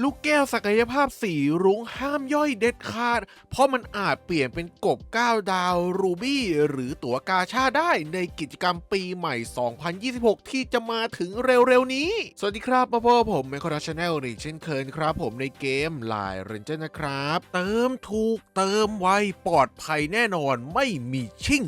ลูกแก้วศักยภาพสีรุ้งห้ามย่อยเด็ดขาดเพราะมันอาจเปลี่ยนเป็นกบ9 ดาวรูบี้หรือตั๋วกาชาได้ในกิจกรรมปีใหม่ 2026 ที่จะมาถึงเร็วๆนี้สวัสดีครับมาพบกับผมไมโครชาแนลอีกเช่นเคยครับผมในเกมไลน์เรนเจอร์นะครับเติมถูกเติมไวปลอดภัยแน่นอนไม่มีชิ่ง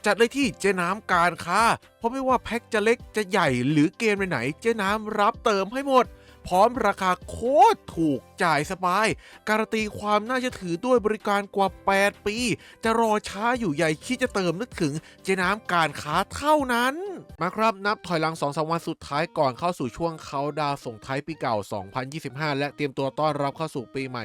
จัดเลยที่เจ๊น้ำการค้าเพราะไม่ว่าแพ็คจะเล็กจะใหญ่หรือเกมไหนเจ๊น้ำรับเติมให้หมดพร้อมราคาโคตรถูกจ่ายสบายการันตีความน่าเชื่อถือด้วยบริการกว่า8 ปีจะรอช้าอยู่ใหญ่ที่จะเติมนึกถึงเจ๊น้ำการค้าเท่านั้นมาครับนับถอยหลัง 2-3 วันสุดท้ายก่อนเข้าสู่ช่วงเขาดาวส่งท้ายปีเก่า 2025 และเตรียมตัวต้อนรับเข้าสู่ปีใหม่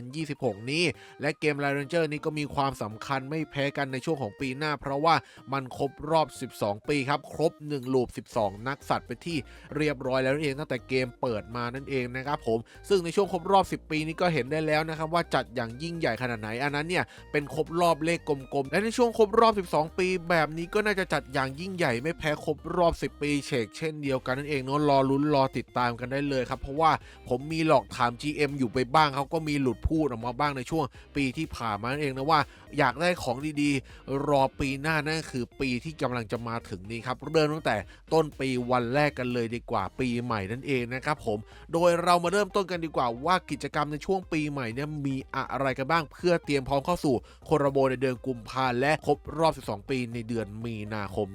2026 นี้และเกม Line Ranger นี้ก็มีความสำคัญไม่แพ้กันในช่วงของปีหน้าเพราะว่ามันครบรอบ 12 ปีครับครบ1ลูป 12 นักสัตว์ไปที่เรียบร้อยแล้วนั่นเองตั้งแต่เกมเปิดมานั่นเองนะครับผมซึ่งในช่วงครบรอบ 10 ปีนี้ก็เห็นได้แล้วนะครับว่าจัดอย่างยิ่งใหญ่ขนาดไหนอันนั้นเนี่ยเป็นครบรอบเลขกลมๆและในช่วงครบรอบ 12 ปีแบบนี้ก็น่าจะจัดอย่างยิ่งใหญ่ไม่แพ้ครบรอบ 10 ปีเชกเช่นเดียวกันนั่นเองเนาะรอลุ้นรอติดตามกันได้เลยครับเพราะว่าผมมีหลอกถาม GM อยู่ไปบ้างเขาก็มีหลุดพูดออกมาบ้างในช่วงปีที่ผ่านมานั่นเองนะว่าอยากได้ของดีๆรอปีหน้านั่นคือปีที่กำลังจะมาถึงนี้ครับเริ่มตั้งแต่ต้นปีวันแรกกันเลยดีกว่าปีใหม่นั่นเองนะครับผมโดยเรามาเริ่มต้นกันดีกว่าว่ากิจกรรมในช่วงปีใหม่เนี่ยมีอะไรกันบ้างเพื่อเตรียมพร้อมเข้าสู่โคราโบในเดือนกุมภาพันธ์และครบรอบ 12 ปีในเดือนมีนาคม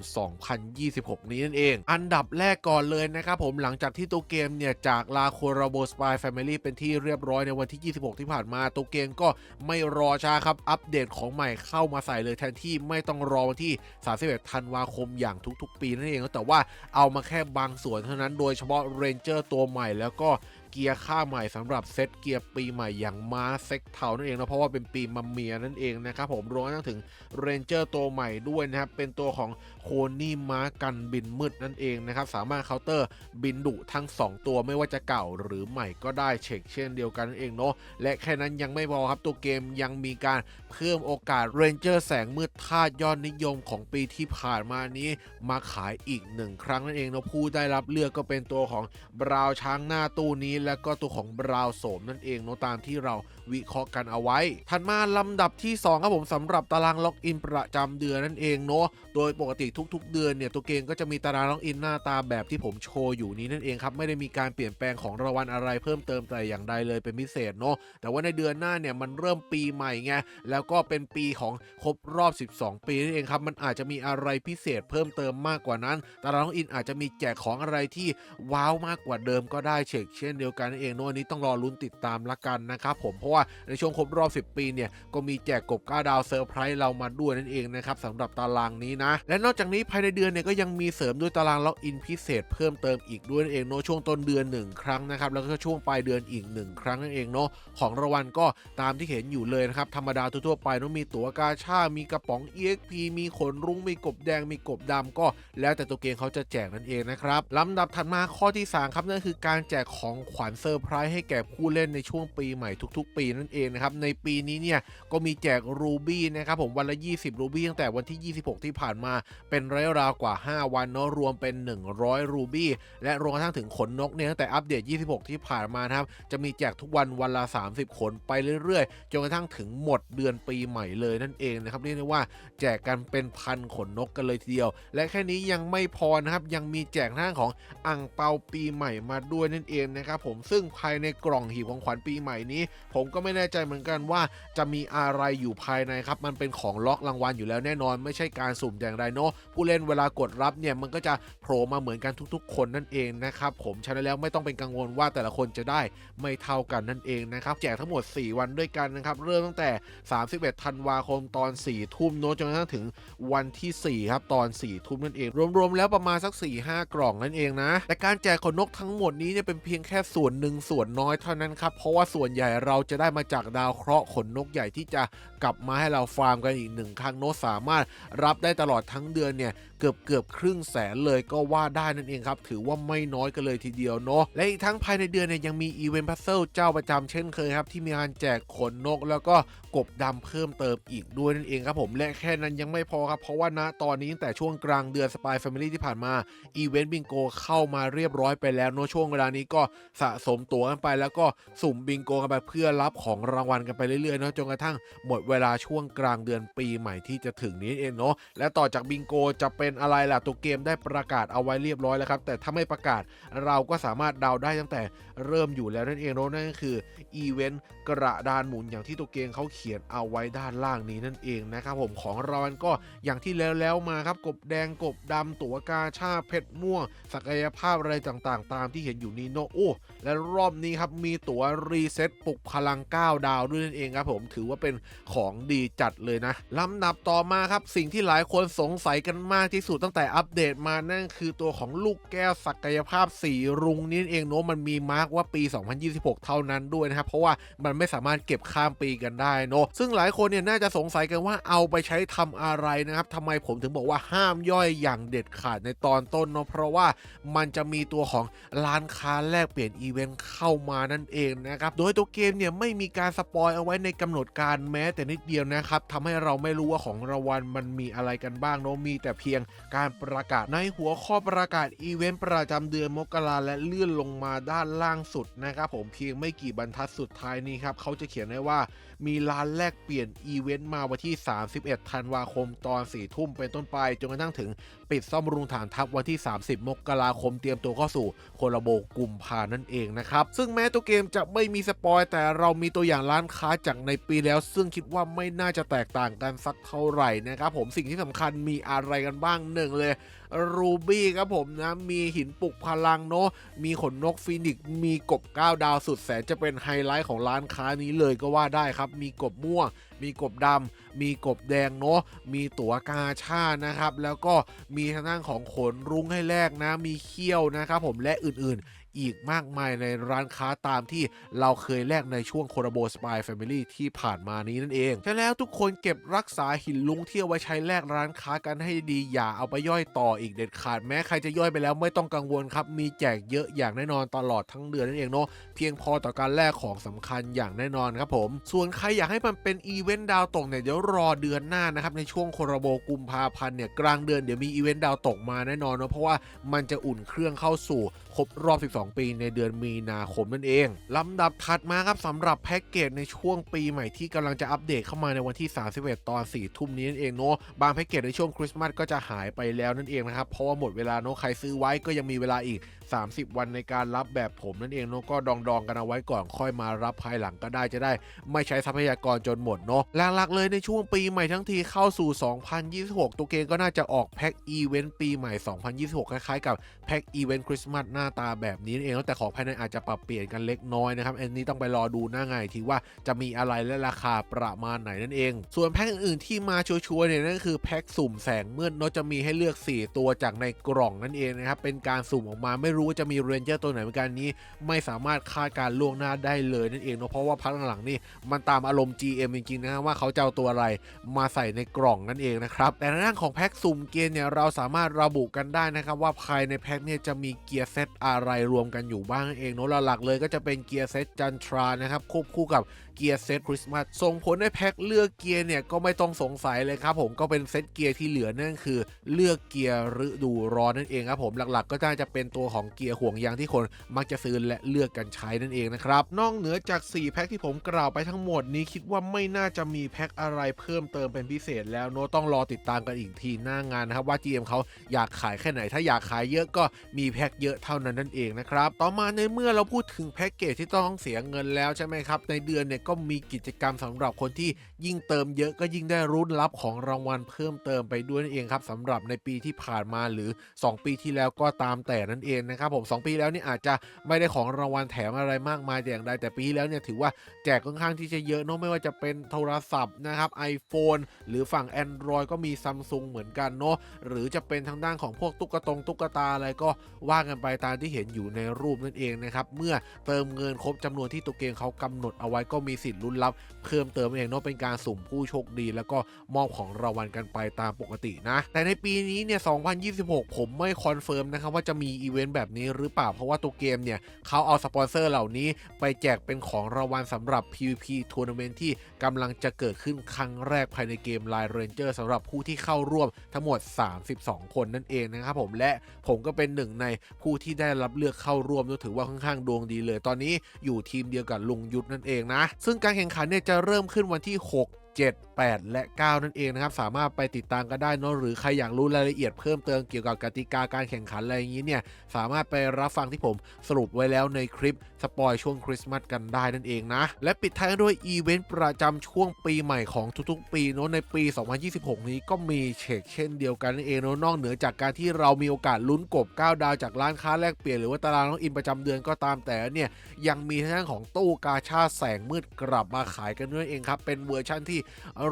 2026 นี้นั่นเองอันดับแรกก่อนเลยนะครับผมหลังจากที่ตัวเกมเนี่ยจากลาโคราโบสปายแฟมิลี่เป็นที่เรียบร้อยในวันที่ 26 ที่ผ่านมาตัวเกมก็ไม่รอช้าครับอัปเดตของใหม่เข้ามาใส่เลยแทนที่ไม่ต้องรอวันที่ 31 ธันวาคมอย่างทุกๆปีนั่นเองแต่ว่าเอามาแค่บางส่วนเท่านั้นโดยเฉพาะเรนเจอร์ตัวใหม่แล้วก็เกียร์ค่าใหม่สำหรับเซตเกียร์ปีใหม่อย่างม้าเซ็กเทานั่นเองนะเพราะว่าเป็นปีมัมเมียนั่นเองนะครับผมรวมทั้งถึงเรนเจอร์ตัวใหม่ด้วยนะครับเป็นตัวของโคนี่ม้ากันบินมืดนั่นเองนะครับสามารถเคาน์เตอร์บินดุทั้ง2ตัวไม่ว่าจะเก่าหรือใหม่ก็ได้เช็คเช่นเดียวกันนั่นเองเนาะและแค่นั้นยังไม่พอครับตัวเกมยังมีการเพิ่มโอกาสเรนเจอร์แสงมืดธาตุยอดนิยมของปีที่ผ่านมานี้มาขายอีก1 ครั้งนั่นเองเนาะผู้ได้รับเลือกก็เป็นตัวของบราวช้างหน้าตู้นี้แล้วก็ตัวของบราวโสมนั่นเองเนาะตามที่เราวิเคราะห์กันเอาไว้ถัดมาลำดับที่2ครับผมสำหรับตารางล็อกอินประจำเดือนนั่นเองเนาะโดยปกติทุกๆเดือนเนี่ยตัวเกมก็จะมีตารางล็อกอินหน้าตาแบบที่ผมโชว์อยู่นี้นั่นเองครับไม่ได้มีการเปลี่ยนแปลงของรางวัลอะไรเพิ่มเติมแต่อย่างใดเลยเป็นพิเศษเนาะแต่ว่าในเดือนหน้าเนี่ยมันเริ่มปีใหม่ไงแล้วก็เป็นปีของครบรอบ 12 ปีนั่นเองครับมันอาจจะมีอะไรพิเศษเพิ่มเติมมากกว่านั้นตารางล็อกอินอาจจะมีแจกของอะไรที่ว้าวมากกว่าเดิมก็ได้เช่นเดียวกันนั่นเองเนาะอันนี้ต้องรอลุ้นติดตามละกันนะครับผมเพราะว่าในช่วงครบรอบ 10 ปีเนี่ยก็มีแจกกบ9 ดาวเซอร์ไพรส์เรามาด้วยนั่นเองนะครับสำหรับตารางนี้นะและนอกจากนี้ภายในเดือนเนี่ยก็ยังมีเสริมด้วยตารางล็อกอินพิเศษเพิ่มเติมอีกด้วยนั่นเองเนาะช่วงต้นเดือน1 ครั้งนะครับแล้วก็ช่วงปลายเดือนอีก1 ครั้งนั่นเองเนาะของรางวัลก็ตามที่เห็นอยู่เลยนะครับธรรมดาทั่วๆไปเนาะมีตั๋วกาชามีกระป๋อง EXP มีขนรุ้งมีกบแดงมีกบดำก็แล้วแต่ตัวเกมเขาจะแจกนั่นเองนะครับลำดับถัดมาข้อที่3ครับนั่นคือการแจกของขวัญเซอร์ไพรส์ให้แก่ผู้เล่นในช่วงปีใหม่ทุกๆปีนั่นเองนะครับในปีนี้เนี่ยก็มีแจกรูบี้นะครับผมวันละ20รูบี้ตั้งแต่วันที่ 26 ที่ผ่านมาเป็นระยะเวลากว่า5 วันเนาะรวมเป็น100รูบี้และรวมกระทั่งถึงขนนกเนี่ยตั้งแต่อัปเดต 26 ที่ผ่านมานะครับจะมีแจกทุกวันวันละ30 ขนไปเรื่อยๆจนกระทั่งถึงหมดเดือนปีใหม่เลยนั่นเองนะครับเรียกได้ว่าแจกกันเป็นพันขนนกกันเลยทีเดียวและแค่นี้ยังไม่พอนะครับยังมีแจกหน้าของอั่งเปาปีใหม่มาด้วยนั่นเองนะครับผมซึ่งภายในกล่องหีบของขวัญปีใหม่นี้ผมก็ไม่แน่ใจเหมือนกันว่าจะมีอะไรอยู่ภายในครับมันเป็นของล็อกรางวัลอยู่แล้วแน่นอนไม่ใช่การสุ่มอย่างไรเนาะผู้เล่นเวลากดรับเนี่ยมันก็จะโผล่มาเหมือนกันทุกๆคนนั่นเองนะครับผมฉะนั้นแล้วไม่ต้องเป็นกังวลว่าแต่ละคนจะได้ไม่เท่ากันนั่นเองนะครับแจกทั้งหมด4 วันด้วยกันนะครับเริ่มตั้งแต่31 ธันวาคมตอน 4 ทุ่มเนาะจนกระทั่งถึงวันที่4ครับตอน 4 ทุ่มนั่นเองรวมๆแล้วประมาณสัก 4-5 กล่องนั่นเองนะแต่การแจกขนนกทั้งหมดนี้เนี่ยเป็นเพียงแค่ส่วนหนึ่งส่วนน้อยเท่านั้นครับเพราะว่าส่วนใหญ่เราจะได้มาจากดาวเคราะห์ขนนกใหญ่ที่จะกลับมาให้เราฟาร์มกันอีก1 ครั้งโน้ตสามารถรับได้ตลอดทั้งเดือนเนี่ย เกือบครึ่งแสนเลยก็ว่าได้นั่นเองครับถือว่าไม่น้อยกันเลยทีเดียวเนาะและอีกทั้งภายในเดือนเนี่ยยังมีอีเวนต์พัซเซิลเจ้าประจำเช่นเคยครับที่มีการแจกขนนกแล้วก็กบดำเพิ่มเติมอีกด้วยนั่นเองครับผมและแค่นั้นยังไม่พอครับเพราะว่าณตอนนี้ตั้งแต่ช่วงกลางเดือน Spy Family ที่ผ่านมาอีเวนต์บิงโกเข้ามาเรียบร้อยไปแล้วเนาะช่วงเวลานี้ก็สะสมตั๋วกันไปแล้วก็สุ่มบิงโกกันไปเพื่อรับของรางวัลกันไปเรื่อยๆเนาะจนกระทั่งหมดเวลาช่วงกลางเดือนปีใหม่ที่จะถึงนี้เองเนาะและต่อจากบิงโกจะเป็นอะไรล่ะตัวเกมได้ประกาศเอาไว้เรียบร้อยแล้วครับแต่ถ้าไม่ประกาศเราก็สามารถเดาได้ตั้งแต่เริ่มอยู่แล้วนั่นเองเนาะนั่นก็คืออีเวนต์กระดานหมุนอย่างที่ตัวเกมเขาเขียนเอาไว้ด้านล่างนี้นั่นเองนะครับผมของรางวัลก็อย่างที่แล้วมาครับกบแดงกบดำตั๋วกาชาเพชรม่วงศักยภาพอะไรต่างๆตามที่เห็นอยู่นี้เนาะโอ้และรอบนี้ครับมีตั๋วรีเซ็ตปลุกพลัง9ดาวด้วยนั่นเองครับผมถือว่าเป็นของดีจัดเลยนะลำดับต่อมาครับสิ่งที่หลายคนสงสัยกันมากที่สุดตั้งแต่อัปเดตมานั่นคือตัวของลูกแก้วศักยภาพสีรุ้งนี่เองเนาะมันมีมาร์กว่าปี 2026 เท่านั้นด้วยนะครับเพราะว่ามันไม่สามารถเก็บข้ามปีกันได้เนาะซึ่งหลายคนเนี่ยน่าจะสงสัยกันว่าเอาไปใช้ทำอะไรนะครับทำไมผมถึงบอกว่าห้ามย่อยอย่างเด็ดขาดในตอนต้นเนาะเพราะว่ามันจะมีตัวของร้านค้าแลกเปลี่ยนอีเวนต์เข้ามานั่นเองนะครับโดยตัวเกมเนี่ยไม่มีการสปอยเอาไว้ในกำหนดการแม้แต่นิดเดียวนะครับทำให้เราไม่รู้ว่าของรางวัลมันมีอะไรกันบ้างเนาะมีแต่เพียงการประกาศในหัวข้อประกาศอีเวนต์ประจำเดือนมกราและเลื่อนลงมาด้านล่างสุดนะครับผมเพียงไม่กี่บรรทัดสุดท้ายนี้ครับเขาจะเขียนไว้ว่ามีร้านแลกเปลี่ยนอีเวนต์มาวันที่31ธันวาคมตอน4 ทุ่มเป็นต้นไปจนกระทั่งถึงปิดซ่อมบำรุงฐานทัพวันที่30มกราคมเตรียมตัวเข้าสู่โคลาโบกุมภานั่นเองนะครับซึ่งแม้ตัวเกมจะไม่มีสปอยแต่เรามีตัวอย่างร้านค้าจากในปีแล้วซึ่งคิดว่าไม่น่าจะแตกต่างกันสักเท่าไหร่นะครับผมสิ่งที่สำคัญมีอะไรกันบ้างหนึ่งเลยรูบี้ครับผมนะมีหินปลุกพลังเนาะมีขนนกฟีนิกซ์มีกบ9ดาวสุดแสนจะเป็นไฮไลท์ของร้านค้านี้เลยก็ว่าได้ครับมีกบม่วงมีกบดำมีกบแดงเนาะมีตั๋วกาชาดนะครับแล้วก็มีทางด้านของขนรุ้งให้แลกนะมีเขี้ยวนะครับผมและอื่นๆอีกมากมายในร้านค้าตามที่เราเคยแลกในช่วงโคราโบสปายแฟมิลี่ที่ผ่านมานี้นั่นเองใช่แล้วทุกคนเก็บรักษาหินลุงที่เอาไว้ใช้แลกร้านค้ากันให้ดีอย่าเอาไปย่อยต่ออีกเด็ดขาดแม้ใครจะย่อยไปแล้วไม่ต้องกังวลครับมีแจกเยอะอย่างแน่นอนตลอดทั้งเดือนนั่นเองเนาะเพียงพอต่อการแลกของสำคัญอย่างแน่นอนครับผมส่วนใครอยากให้มันเป็นอีเวนต์ดาวตกเนี่ยเดี๋ยวรอเดือนหน้านะครับในช่วงโคราโบกุมภาพันธ์เนี่ยกลางเดือนเดี๋ยวมีอีเวนต์ดาวตกมาแน่นอนเนาะเพราะว่ามันจะอุ่นเครื่องเข้าสู่ครบรอบ12 ปีในเดือนมีนาคมนั่นเองลำดับถัดมาครับสำหรับแพ็กเกจในช่วงปีใหม่ที่กำลังจะอัปเดตเข้ามาในวันที่31ตอน4 ทุ่มนี้นั่นเองเนาะบางแพ็กเกจในช่วงคริสต์มาสก็จะหายไปแล้วนั่นเองนะครับเพราะว่าหมดเวลาเนาะใครซื้อไว้ก็ยังมีเวลาอีก30 วันในการรับแบบผมนั่นเองเนาะก็ดองกันเอาไว้ก่อนค่อยมารับภายหลังก็ได้จะได้ไม่ใช้ทรัพยากรจนหมดเนาะหลักๆเลยในช่วงปีใหม่ทั้งทีเข้าสู่2026ตัวเกมก็น่าจะออกแพ็กอีเวนต์ปีใหม่2026คล้ายๆกับแพ็กอีเวนต์คริสต์มาสหน้าตาแบบนี้เองแต่ของภายในอาจจะปรับเปลี่ยนกันเล็กน้อยนะครับอันนี้ต้องไปรอดูหน้างานทีว่าจะมีอะไรและราคาประมาณไหนนั่นเองส่วนแพ็กอื่นๆที่มาชัวร์ๆเนี่ยนั่นคือแพ็กสุ่มแสงมืดเนาะจะมีให้เลือก4ตัวจากในกล่องนั่นเองนะครับเป็นการสุ่มออกมาไม่รู้ว่าจะมีเรนเจอร์ตัวไหนเหมือนกันนี้ไม่สามารถคาดการล่วงหน้าได้เลยนั่นเองเนาะเพราะว่าพักหลังๆนี่มันตามอารมณ์ GM จริงๆนะว่าเขาจะเอาตัวอะไรมาใส่ในกล่องนั่นเองนะครับแต่ในเรื่องของแพ็กสุ่มเกียร์เนี่ยเราสามารถระบุกันได้นะครับว่าภายในแพ็กเนี่ยจะมีเกียร์เซตอะไรรวมกันอยู่บ้างเองเนาะหลักๆเลยก็จะเป็นเกียร์เซตจันทรานะครับควบคู่กับเกียร์เซตคริสต์มาสส่งผลให้แพ็กเลือกเกียร์เนี่ยก็ไม่ต้องสงสัยเลยครับผมก็เป็นเซตเกียร์ที่เหลือนั่นคือเลือกเกียร์ฤดูร้อนนั่นเองครับผมหลักๆก็จะเป็นตัวของเกียร์ห่วงยางที่คนมักจะซื้อและเลือกกันใช้นั่นเองนะครับนอกเหนือจาก4แพ็กที่ผมกล่าวไปทั้งหมดนี้คิดว่าไม่น่าจะมีแพ็กอะไรเพิ่มเติมเป็นพิเศษแล้วเนาะต้องรอติดตามกันอีกทีหน้างานนะครับว่า GM เขาอยากขายแค่ไหนถ้าอยากขายเยอะก็มีแพ็กเยอะเท่านั้นนั่นเองนะครับต่อมาในเมื่อเราพูดถึงแพ็กเกจที่ต้องเสียเงินแล้วใช่ไหมครับในเดือนเนี่ยก็มีกิจกรรมสำหรับคนที่ยิ่งเติมเยอะก็ยิ่งได้รุ่นรับของรางวัลเพิ่มเติมไปด้วยนั่นเองครับสำหรับในปีที่ผ่านมาหรือ2 ปีที่แล้วก็ตามแต่นั่นเองนะครับผม2 ปีแล้วนี่อาจจะไม่ได้ของรางวัลแถมอะไรมากมายแต่อย่างใดแต่ปีที่แล้วเนี่ยถือว่าแจกค่อนข้างที่จะเยอะเนาะไม่ว่าจะเป็นโทรศัพท์นะครับ iPhone หรือฝั่ง Android ก็มี Samsung เหมือนกันเนาะหรือจะเป็นทางด้านของพวกตุ๊กตาอะไรก็ว่ากันไปตามที่เห็นอยู่ใน รูปนั่นเองนะครับเมื่อเติมเงินครบจำนวนที่ตัวเกมเขากำหนดเอาไว้ก็มีสิทธิ์ลุ้นรับเพิ่มเติมเองเนาะเป็นการสุ่มผู้โชคดีแล้วก็มอบของรางวัลกันไปตามปกตินะแต่ในปีนี้เนี่ย2026ผมไม่คอนเฟิร์มนะครับว่าจะมีอีเวนต์แบบนี้หรือเปล่าเพราะว่าตัวเกมเนี่ยเขาเอาสปอนเซอร์เหล่านี้ไปแจกเป็นของรางวัลสำหรับ PVP ทัวร์นาเมนต์ที่กำลังจะเกิดขึ้นครั้งแรกภายในเกม Line Ranger สำหรับผู้ที่เข้าร่วมทั้งหมด32คนนั่นเองนะครับผมและผมก็เป็นหนึ่งในผู้ที่ได้รับเลือกเข้าร่วมถือว่าค่อนข้างดวงดีเลยตอนนี้อยู่ทีมเดียวกับลุงยุทธนั่นเองนะซึ่งการแข่งขันเนี่ยจะเริ่มขึ้นวันที่6 7 8 และ 9 นั่นเองนะครับสามารถไปติดตามกันได้เนาะหรือใครอยากรู้รายละเอียดเพิ่มเติมเกี่ยวกับกติกาการแข่งขันอะไรอย่างนี้เนี่ยสามารถไปรับฟังที่ผมสรุปไว้แล้วในคลิปสปอยช่วงคริสต์มาสกันได้นั่นเองนะและปิดท้ายด้วยอีเวนต์ประจำช่วงปีใหม่ของทุกๆปีเนาะในปี 2026 นี้ก็มีเช่นเดียวกันนั่นเองเนาะนอกเหนือจากการที่เรามีโอกาสลุ้นกบ9 ดาวจากร้านค้าแลกเปลี่ยนหรือว่าตารางน้องอินประจำเดือนก็ตามแต่เนี่ยยังมีทางด้านของตู้กาชาแสงมืดกลับมาขายกันด้วยเองครับเป็นเวอร์ชั่นที่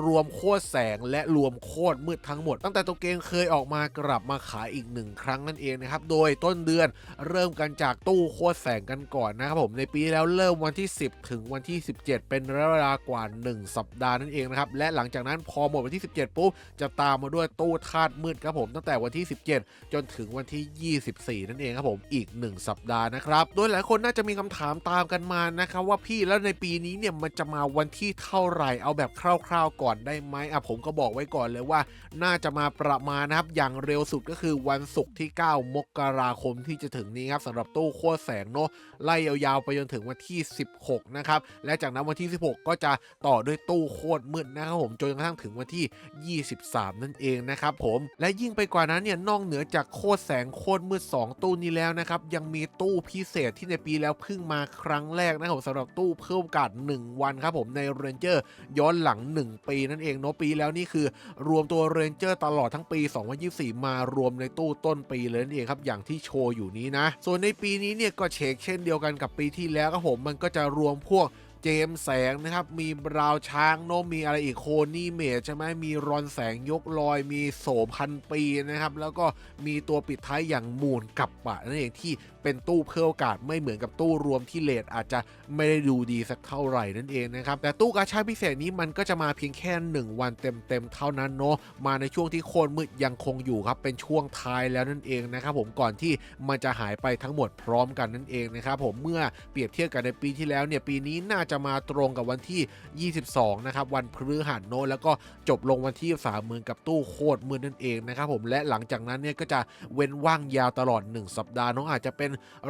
รวมโคตรแสงและรวมโคตรมืดทั้งหมดตั้งแต่ตัวเกมเคยออกมากลับมาขายอีก1 ครั้งนั่นเองนะครับโดยต้นเดือนเริ่มกันจากตู้โคตรแสงกันก่อนนะครับผมในปีแล้วเริ่มวันที่10ถึงวันที่17เป็นระยะเวลากว่า1สัปดาห์นั่นเองนะครับและหลังจากนั้นพอหมดวันที่17ปุ๊บจะตามมาด้วยตู้ธาตุมืดครับผมตั้งแต่วันที่17จนถึงวันที่24นั่นเองครับผมอีก1สัปดาห์นะครับโดยหลายคนน่าจะมีคำถามตามกันมานะครับว่าพี่แล้วในปีนี้เนี่ยมันจะมาวันที่เท่าไหร่เอาแบบคร่าวๆก่อนได้ไหมผมก็บอกไว้ก่อนเลยว่าน่าจะมาประมาณนะครับอย่างเร็วสุดก็คือวันศุกร์ที่9 มกราคมที่จะถึงนี้ครับสำหรับตู้โคตรแสงเนาะไล่ยาวๆไปจนถึงวันที่16นะครับและจากนั้นวันที่16ก็จะต่อด้วยตู้โคตรมืดนะครับผมจนกระทั่งถึงวันที่23นั่นเองนะครับผมและยิ่งไปกว่านั้นเนี่ยนอกเหนือจากโคตรแสงโคตรมืด2ตู้นี้แล้วนะครับยังมีตู้พิเศษที่ในปีแล้วเพิ่งมาครั้งแรกนะครับสำหรับตู้เพิ่มโอกาส1 วันครับผมใน Ranger ย้อนหลัง1 ปีนั่นเองเนาะปีแล้วนี่คือรวมตัวเรนเจอร์ตลอดทั้งปี2024มารวมในตู้ต้นปีเลยนั่นเองครับอย่างที่โชว์อยู่นี้นะส่วนในปีนี้เนี่ยก็เช็คเช่นเดียวกันกับปีที่แล้วครับผมมันก็จะรวมพวกเจมแสงนะครับมีบราวช้างโนมีอะไรอีกโคนี่เมจใช่ไหมมีรอนแสงยกลอยมีโสพันปีนะครับแล้วก็มีตัวปิดท้ายอย่างมูนกับปะนั่นเองที่เป็นตู้เพิ่มโอกาสไม่เหมือนกับตู้รวมที่เลทอาจจะไม่ได้ดูดีสักเท่าไหร่นั่นเองนะครับแต่ตู้กาชาพิเศษนี้มันก็จะมาเพียงแค่1 วันเต็มๆเท่านั้นเนาะมาในช่วงที่โคนมืดยังคงอยู่ครับเป็นช่วงท้ายแล้วนั่นเองนะครับผมก่อนที่มันจะหายไปทั้งหมดพร้อมกันนั่นเองนะครับผมเมื่อเปรียบเทียบกันในปีที่แล้วเนี่ยปีนี้น่าจะมาตรงกับวันที่22นะครับวันพฤหัสเนาะแล้วก็จบลงวันที่30,000กับตู้โคตรมืดนั่นเองนะครับผมและหลังจากนั้นเนี่ยก็จะเว้นว่างยาวตลอด1 สัปดาห์เนาะอาจจะเป็น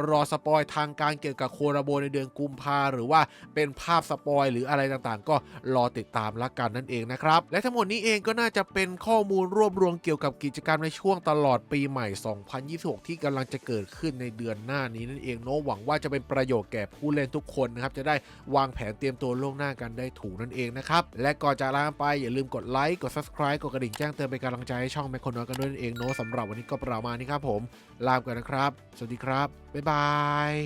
รอสปอยทางการเกี่ยวกับโคราโบในเดือนกุมภาหรือว่าเป็นภาพสปอยหรืออะไรต่างๆก็รอติดตามละกันนั่นเองนะครับและทั้งหมดนี้เองก็น่าจะเป็นข้อมูลรวบรวมเกี่ยวกับกิจกรรมในช่วงตลอดปีใหม่2026ที่กำลังจะเกิดขึ้นในเดือนหน้านี้นั่นเองเนาะหวังว่าจะเป็นประโยชน์แก่ผู้เล่นทุกคนนะครับจะได้วางแผนเตรียมตัวล่วงหน้ากันได้ถูกนั่นเองนะครับและก่อนจะลาไปอย่าลืมกดไลค์กด Subscribe กดกระดิ่งแจ้งเตือนเป็นกำลังใจให้ช่องแมคโครน้อยกันด้วยนั่นเองเนาะสำหรับวันนี้ก็ประมาณนี้ครับผมลาไปก่อนนะครับสวัสดีครับบ๊ายบาย